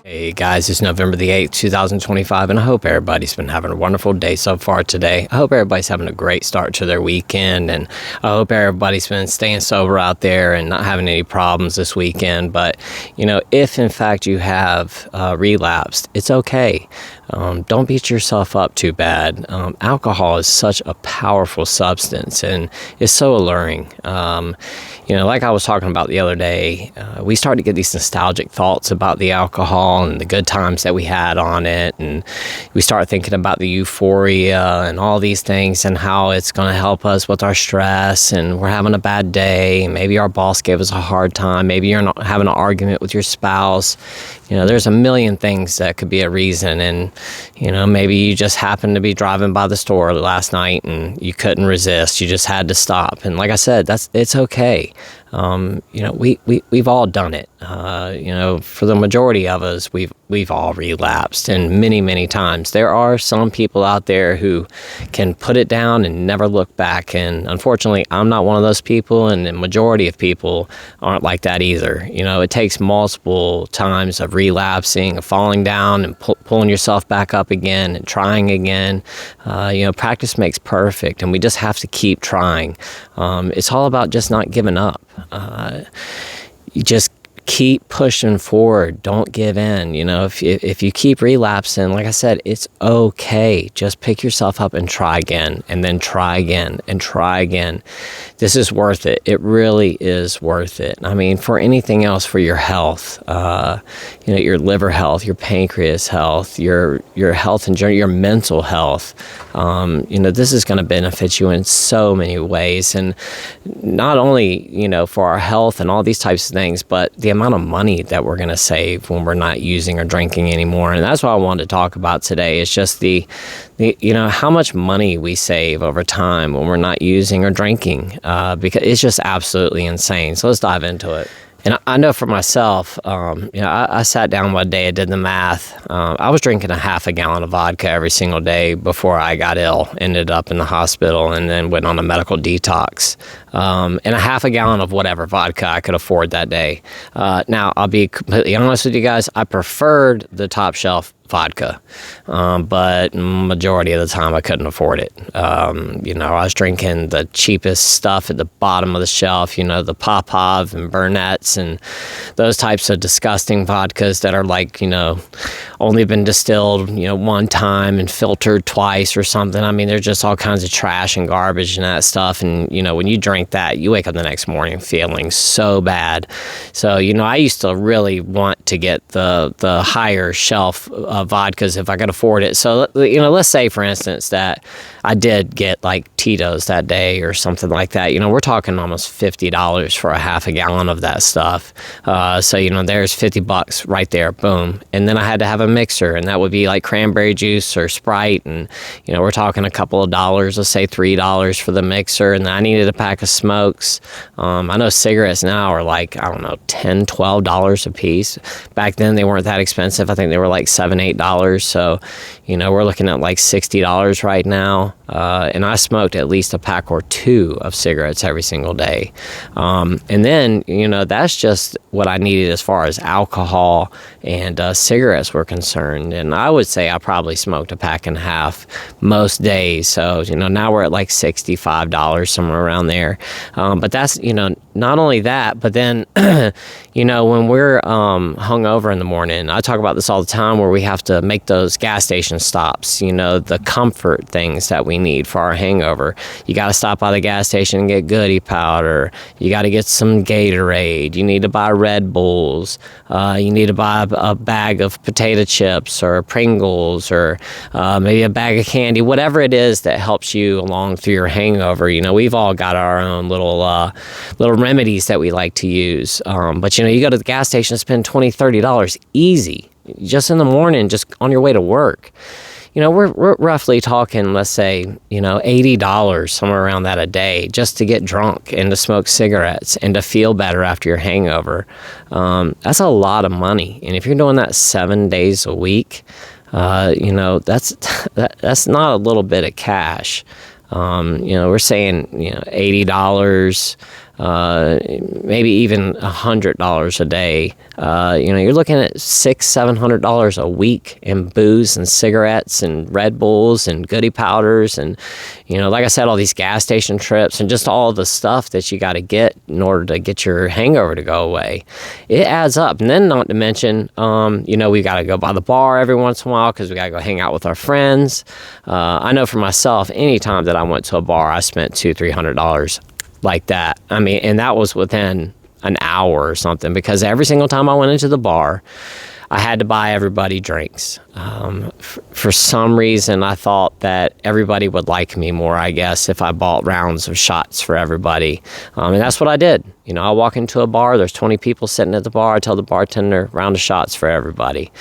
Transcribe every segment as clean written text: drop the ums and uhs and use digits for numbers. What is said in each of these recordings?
Hey guys, it's November the 8th, 2025, and I hope everybody's been having a wonderful day so far today. I hope everybody's having a great start to their weekend, and I hope everybody's been staying sober out there and not having any problems this weekend. But, if in fact you have relapsed, it's okay. Don't beat yourself up too bad. Alcohol is such a powerful substance and it's so alluring. Like I was talking about the other day, we start to get these nostalgic thoughts about the alcohol and the good times that we had on it. And we start thinking about the euphoria and all these things and how it's going to help us with our stress, and we're having a bad day. Maybe our boss gave us a hard time. Maybe you're not having an argument with your spouse. There's a million things that could be a reason. And, maybe you just happened to be driving by the store last night and you couldn't resist. You just had to stop. And like I said, it's okay. We've all done it. For the majority of us, we've all relapsed, and many times. There are some people out there who can put it down and never look back. And unfortunately, I'm not one of those people, and the majority of people aren't like that either. It takes multiple times of relapsing, of falling down and pulling yourself back up again and trying again. Practice makes perfect, and we just have to keep trying. It's all about just not giving up. You just keep pushing forward. Don't give in. If you keep relapsing, like I said, it's okay. Just pick yourself up and try again, and then try again and try again. This is worth it. It really is worth it. I mean, for anything else, for your health, your liver health, your pancreas health, your health in general, your mental health. This is going to benefit you in so many ways, and not only, for our health and all these types of things, but the amount of money that we're going to save when we're not using or drinking anymore. And that's what I wanted to talk about today. It's just the how much money we save over time when we're not using or drinking, because it's just absolutely insane. So let's dive into it. And I know for myself, I sat down one day, I did the math. I was drinking a half a gallon of vodka every single day before I got ill, ended up in the hospital, and then went on a medical detox. And a half a gallon of whatever vodka I could afford that day. Now, I'll be completely honest with you guys, I preferred the top shelf vodka, but majority of the time I couldn't afford it. I was drinking the cheapest stuff at the bottom of the shelf, the Popov and Burnett's and those types of disgusting vodkas that are like, only been distilled, one time and filtered twice or something. I mean, there's just all kinds of trash and garbage and that stuff. And, when you drink that, you wake up the next morning feeling so bad. So, I used to really want to get the higher shelf vodkas if I could afford it. So, let's say, for instance, that I did get like Tito's that day or something like that. We're talking almost $50 for a half a gallon of that stuff. So, there's $50 right there. Boom. And then I had to have a mixer, and that would be like cranberry juice or Sprite. And, we're talking a couple of dollars, let's say $3 for the mixer. And then I needed a pack of smokes. I know cigarettes now are like, I don't know, $10, $12 a piece. Back then they weren't that expensive. I think they were like $7, $8. So, we're looking at like $60 right now. And I smoked at least a pack or two of cigarettes every single day. And then, that's just what I needed as far as alcohol and cigarettes were concerned. And I would say I probably smoked a pack and a half most days. So, now we're at like $65, somewhere around there. But that's, not only that, but then, when we're hungover in the morning, I talk about this all the time, where we have to make those gas station stops, the comfort things that we need for our hangover. You got to stop by the gas station and get Goody Powder. You got to get some Gatorade. You need to buy Red Bulls. You need to buy a bag of potato chips or Pringles, or maybe a bag of candy, whatever it is that helps you along through your hangover. We've all got our own little remedies that we like to use. But you go to the gas station and spend $20, $30 easy, just in the morning, just on your way to work. We're roughly talking, let's say, $80, somewhere around that a day, just to get drunk and to smoke cigarettes and to feel better after your hangover. That's a lot of money. And if you're doing that 7 days a week, that's not a little bit of cash. We're saying, $80, maybe even $100 a day. You're looking at $600-700 a week in booze and cigarettes and Red Bulls and goodie powders and, like I said, all these gas station trips and just all the stuff that you got to get in order to get your hangover to go away. It adds up. And then not to mention, we got to go by the bar every once in a while because we got to go hang out with our friends. I know for myself, anytime that I went to a bar, I spent $200-300 like that. I mean, and that was within an hour or something, because every single time I went into the bar, I had to buy everybody drinks. For some reason, I thought that everybody would like me more, I guess, if I bought rounds of shots for everybody. And that's what I did. I walk into a bar, there's 20 people sitting at the bar, I tell the bartender, round of shots for everybody.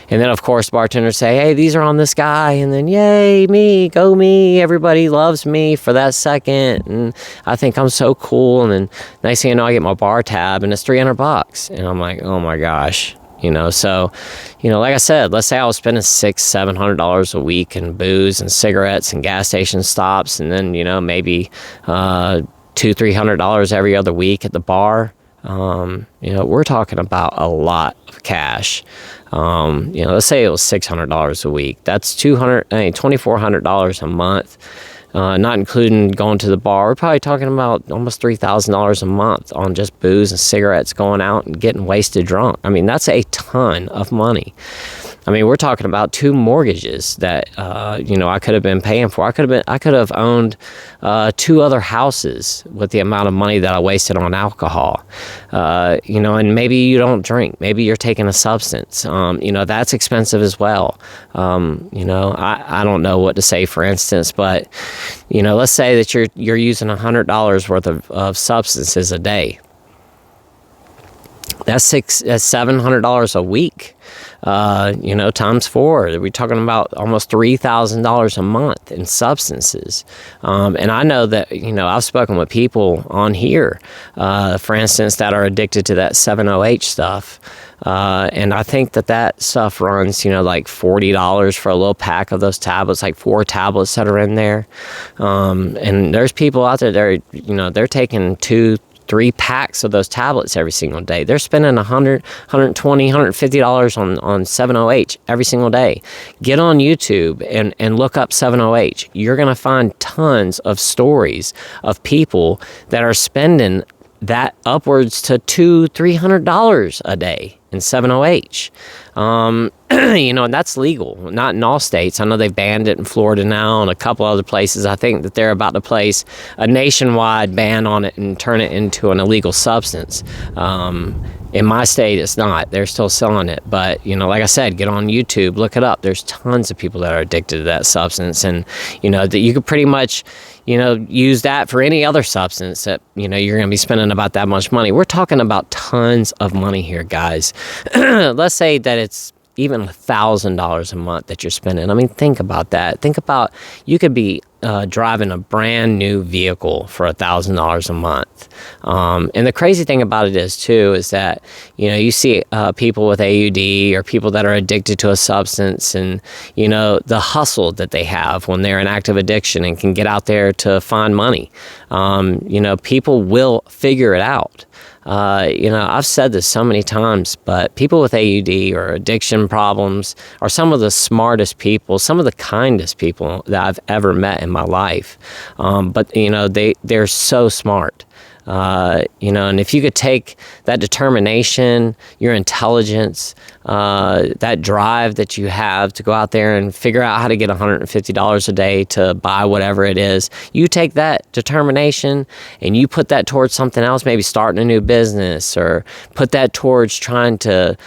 And then, of course, bartenders say, hey, these are on this guy. And then, yay, me, go me. Everybody loves me for that second. And I think I'm so cool. And then next thing you know, I get my bar tab and it's $300. And I'm like, oh my gosh. So, like I said, let's say I was spending $600-700 a week in booze and cigarettes and gas station stops. And then, maybe $200-300 every other week at the bar. We're talking about a lot of cash. Let's say it was $600 a week. That's $2,400 a month, not including going to the bar. We're probably talking about almost $3,000 a month on just booze and cigarettes, going out and getting wasted drunk. I mean, that's a ton of money. I mean, we're talking about 2 mortgages that, I could have been paying for. I could have owned 2 other houses with the amount of money that I wasted on alcohol. And maybe you don't drink. Maybe you're taking a substance. That's expensive as well. I don't know what to say, for instance, but, let's say that you're using $100 worth of substances a day. That's $700 a week. Times 4. We're talking about almost $3,000 a month in substances. And I know that, I've spoken with people on here, for instance, that are addicted to that 7-OH stuff. And I think that stuff runs, like $40 for a little pack of those tablets, like 4 tablets that are in there. And there's people out there that are, they're taking 2-3 packs of those tablets every single day. They're spending $100, $120, $150 on 7-OH every single day. Get on YouTube and look up 7-OH. You're going to find tons of stories of people that are spending that upwards to $200-300 a day in 7-OH. And that's legal, not in all states. I know they've banned it in Florida now and a couple other places. I think that they're about to place a nationwide ban on it and turn it into an illegal substance. In my state, it's not. They're still selling it. But, like I said, get on YouTube, look it up. There's tons of people that are addicted to that substance. And, that you could pretty much, use that for any other substance that, you're going to be spending about that much money. We're talking about tons of money here, guys. Let's say that it's even $1,000 a month that you're spending. I mean, think about that. Think about, you could be driving a brand new vehicle for $1,000 a month. And the crazy thing about it is that, you see people with AUD or people that are addicted to a substance and, the hustle that they have when they're in active addiction and can get out there to find money. People will figure it out. I've said this so many times, but people with AUD or addiction problems are some of the smartest people, some of the kindest people that I've ever met in my life. But they're so smart. And if you could take that determination, your intelligence, that drive that you have to go out there and figure out how to get $150 a day to buy whatever it is, you take that determination and you put that towards something else, maybe starting a new business, or put that towards trying to,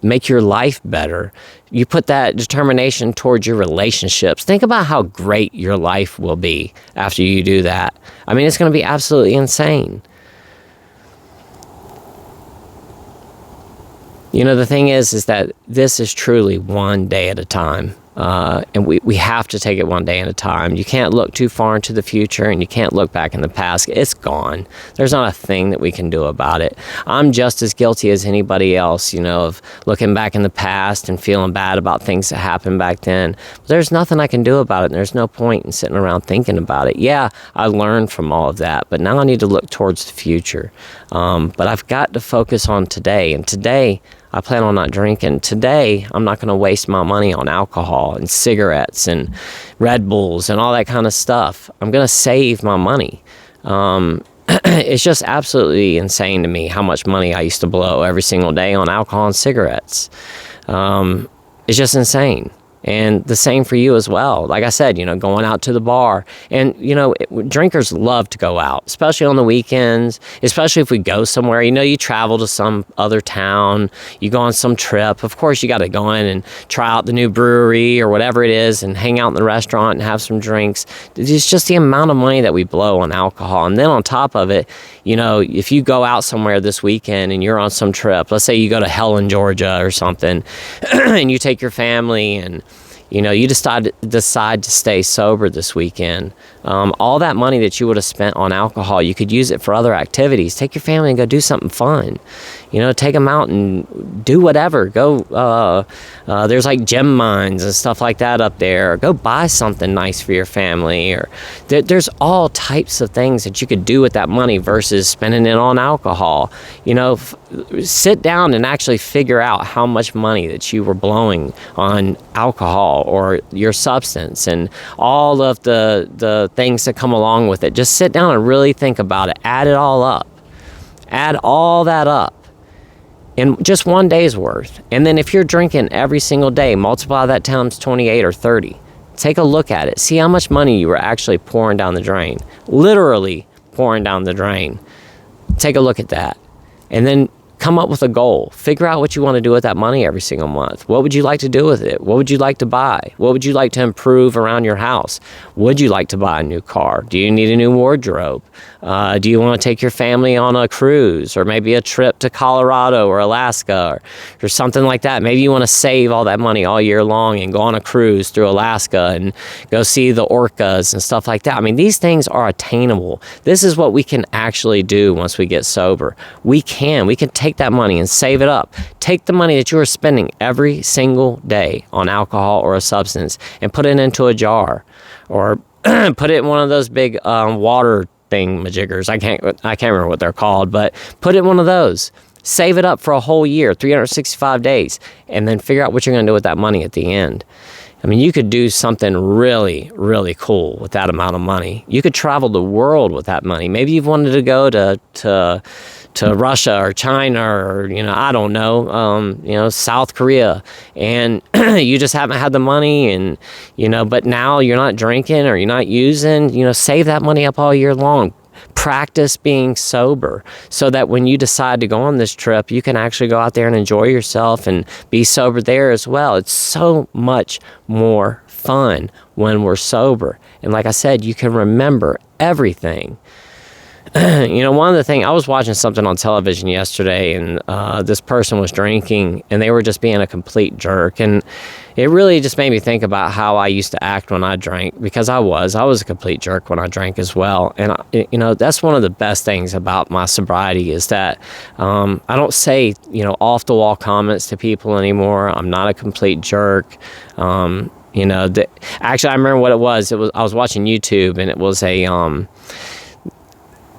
make your life better. You put that determination towards your relationships. Think about how great your life will be after you do that. I mean, it's going to be absolutely insane. The thing is that this is truly one day at a time. And we have to take it one day at a time. You can't look too far into the future, and you can't look back in the past. It's gone. There's not a thing that we can do about it. I'm just as guilty as anybody else, of looking back in the past and feeling bad about things that happened back then. But there's nothing I can do about it, and there's no point in sitting around thinking about it. Yeah, I learned from all of that, but now I need to look towards the future. But I've got to focus on today, and today, I plan on not drinking. Today, I'm not going to waste my money on alcohol and cigarettes and Red Bulls and all that kind of stuff. I'm going to save my money. It's just absolutely insane to me how much money I used to blow every single day on alcohol and cigarettes. It's just insane. And the same for you as well. Like I said, going out to the bar. And, drinkers love to go out, especially on the weekends, especially if we go somewhere. You travel to some other town, you go on some trip. Of course, you got to go in and try out the new brewery or whatever it is and hang out in the restaurant and have some drinks. It's just the amount of money that we blow on alcohol. And then on top of it, if you go out somewhere this weekend and you're on some trip, let's say you go to Helen, Georgia or something, and you take your family and you decide to stay sober this weekend. All that money that you would have spent on alcohol, you could use it for other activities. Take your family and go do something fun. Take them out and do whatever. Go, there's like gem mines and stuff like that up there. Or go buy something nice for your family. Or there's all types of things that you could do with that money versus spending it on alcohol. Sit down and actually figure out how much money that you were blowing on alcohol or your substance and all of the things that come along with it. Just sit down and really think about it. Add it all up. Add all that up in just one day's worth. And then if you're drinking every single day, multiply that times 28 or 30. Take a look at it. See how much money you were actually pouring down the drain. Literally pouring down the drain. Take a look at that. And then come up with a goal. Figure out what you want to do with that money every single month. What would you like to do with it? What would you like to buy? What would you like to improve around your house? Would you like to buy a new car? Do you need a new wardrobe? Do you want to take your family on a cruise or maybe a trip to Colorado or Alaska or something like that? Maybe you want to save all that money all year long and go on a cruise through Alaska and go see the orcas and stuff like that. I mean, these things are attainable. This is what we can actually do once we get sober. We can take that money and save it up. Take the money that you are spending every single day on alcohol or a substance and put it into a jar or put it in one of those big water majiggers. I can't remember what they're called, but put it in one of those. Save it up for a whole year, 365 days, and then figure out what you're going to do with that money at the end. I mean, you could do something really, really cool with that amount of money. You could travel the world with that money. Maybe you've wanted to go to Russia or China or, I don't know, South Korea, and you just haven't had the money and, but now you're not drinking or you're not using, save that money up all year long. Practice being sober so that when you decide to go on this trip, you can actually go out there and enjoy yourself and be sober there as well. It's so much more fun when we're sober. And like I said, you can remember everything. One of the things, I was watching something on television yesterday and this person was drinking and they were just being a complete jerk. And it really just made me think about how I used to act when I drank, because I was a complete jerk when I drank as well. And, that's one of the best things about my sobriety is that I don't say, off the wall comments to people anymore. I'm not a complete jerk. Actually, I remember what it was. I was watching YouTube and it was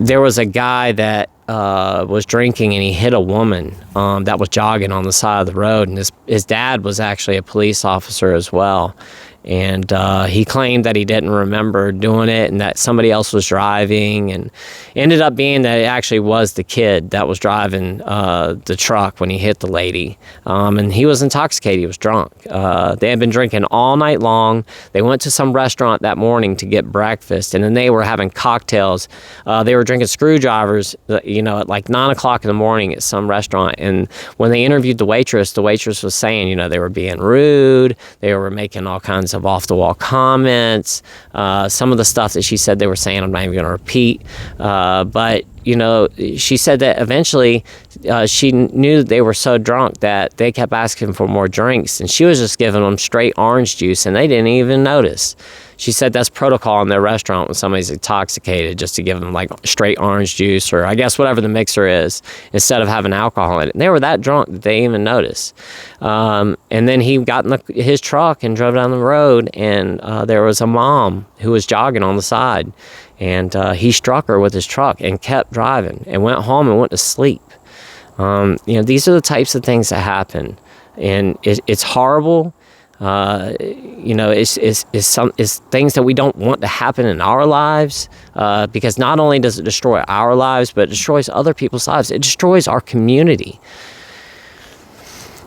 there was a guy that was drinking and he hit a woman that was jogging on the side of the road, and his dad was actually a police officer as well. And he claimed that he didn't remember doing it and that somebody else was driving, and ended up being that it actually was the kid that was driving the truck when he hit the lady. And he was intoxicated. He was drunk. They had been drinking all night long. They went to some restaurant that morning to get breakfast, and then they were having cocktails. They were drinking screwdrivers, at like 9 o'clock in the morning at some restaurant. And when they interviewed the waitress was saying, they were being rude. They were making all kinds of off-the-wall comments. Some of the stuff that she said they were saying, I'm not even going to repeat. But you know, she said that eventually she knew that they were so drunk that they kept asking for more drinks, and she was just giving them straight orange juice, and they didn't even notice. She said that's protocol in their restaurant when somebody's intoxicated, just to give them like straight orange juice, or I guess whatever the mixer is, instead of having alcohol in it. And they were that drunk that they didn't even notice. And then he got in his truck and drove down the road, and there was a mom who was jogging on the side, and he struck her with his truck and kept driving and went home and went to sleep. You know, these are the types of things that happen, and it's horrible. You know, it's things that we don't want to happen in our lives, because not only does it destroy our lives, but it destroys other people's lives. It destroys our community.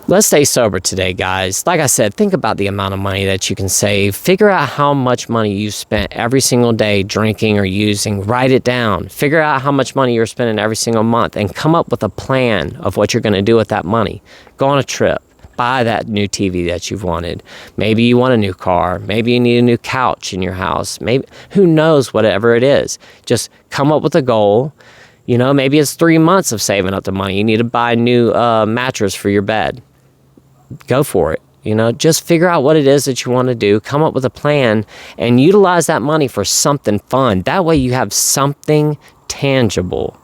Let's stay sober today, guys. Like I said, think about the amount of money that you can save. Figure out how much money you spent every single day drinking or using. Write it down. Figure out how much money you're spending every single month, and come up with a plan of what you're going to do with that money. Go on a trip. Buy that new TV that you've wanted. Maybe you want a new car. Maybe you need a new couch in your house. Maybe, who knows, whatever it is. Just come up with a goal. You know, maybe it's 3 months of saving up the money. You need to buy a new mattress for your bed. Go for it. You know, just figure out what it is that you want to do. Come up with a plan and utilize that money for something fun. That way you have something tangible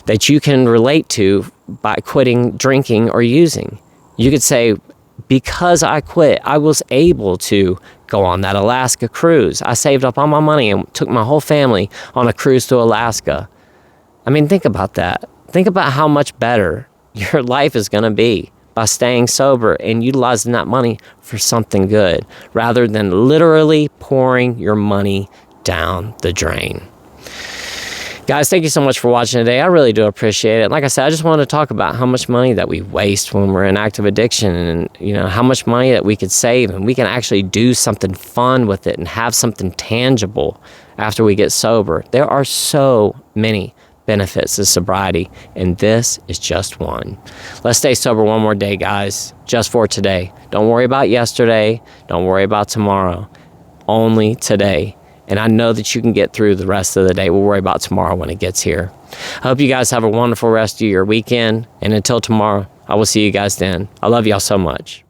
that you can relate to by quitting drinking or using. You could say, because I quit, I was able to go on that Alaska cruise. I saved up all my money and took my whole family on a cruise to Alaska. I mean, think about that. Think about how much better your life is going to be by staying sober and utilizing that money for something good, rather than literally pouring your money down the drain. Guys, thank you so much for watching today. I really do appreciate it. Like I said, I just wanted to talk about how much money that we waste when we're in active addiction, and you know, how much money that we could save, and we can actually do something fun with it and have something tangible after we get sober. There are so many benefits to sobriety, and this is just one. Let's stay sober one more day, guys, just for today. Don't worry about yesterday. Don't worry about tomorrow. Only today. And I know that you can get through the rest of the day. We'll worry about tomorrow when it gets here. I hope you guys have a wonderful rest of your weekend. And until tomorrow, I will see you guys then. I love y'all so much.